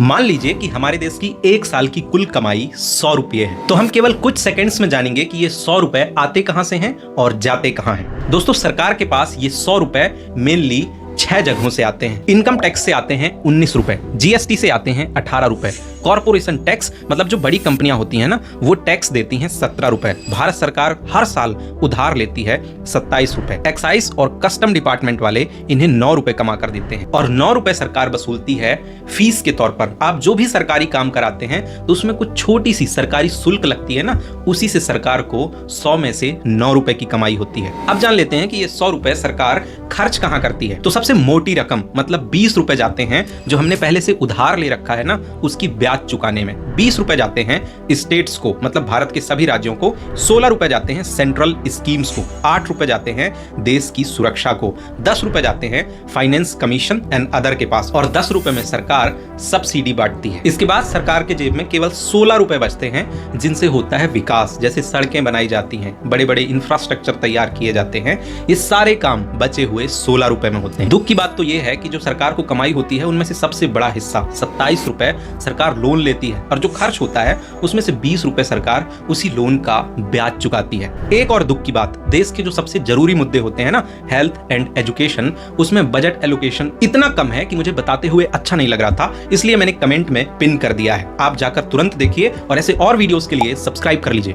मान लीजिए कि हमारे देश की एक साल की कुल कमाई 100 रुपये है, तो हम केवल कुछ सेकंड्स में जानेंगे कि ये 100 रुपए आते कहां से हैं और जाते कहां हैं। दोस्तों, सरकार के पास ये 100 रुपए मेनली 6 जगहों से आते हैं। इनकम टैक्स से आते हैं 19 रुपए, जीएसटी से आते हैं 18 रुपए, कॉर्पोरेशन टैक्स मतलब जो बड़ी कंपनियां होती हैं ना, वो टैक्स देती हैं 17 रुपए। भारत सरकार हर साल उधार लेती है 27 रुपए। एक्साइज और कस्टम डिपार्टमेंट वाले इन्हें 9 रुपए कमा कर देते हैं और 9 रुपए सरकार वसूलती है फीस के तौर पर। आप जो भी सरकारी काम कराते हैं तो उसमें कुछ छोटी सी सरकारी शुल्क लगती है ना, उसी से सरकार को 100 में से 9 रुपए की कमाई होती है। अब जान लेते हैं कि ये 100 रुपए सरकार खर्च कहां करती है। तो सबसे मोटी रकम मतलब 20 रुपए जाते हैं जो हमने पहले से उधार ले रखा है ना, उसकी ब्याज चुकाने में। 20 रुपए जाते हैं स्टेट्स को मतलब भारत के सभी राज्यों को, 16 रुपए जाते हैं सेंट्रल स्कीम्स को, 8 रुपए जाते हैं देश की सुरक्षा को, 10 रुपए जाते हैं फाइनेंस कमीशन एंड अदर के पास, और 10 रुपए में सरकार सब्सिडी बांटती है। इसके बाद सरकार के जेब में केवल 16 रुपए बचते हैं जिनसे होता है विकास, जैसे सड़कें बनाई जाती हैं, बड़े बड़े इंफ्रास्ट्रक्चर तैयार किए जाते हैं। ये सारे काम बचे हुए 16 रुपए में होते हैं। दुख की बात तो ये है कि जो सरकार को कमाई होती है उनमें से सबसे बड़ा हिस्सा 27 रुपए सरकार लोन लेती है और जो खर्च होता है उसमें से 20 रुपए सरकार उसी लोन का ब्याज चुकाती है। एक और दुख की बात, देश के जो सबसे जरूरी मुद्दे होते हैं ना, हेल्थ एंड एजुकेशन, उसमें बजट एलोकेशन इतना कम है कि मुझे बताते हुए अच्छा नहीं लग रहा था, इसलिए मैंने कमेंट में पिन कर दिया है। आप जाकर तुरंत देखिए और ऐसे और वीडियोस के लिए सब्सक्राइब कर लीजिए।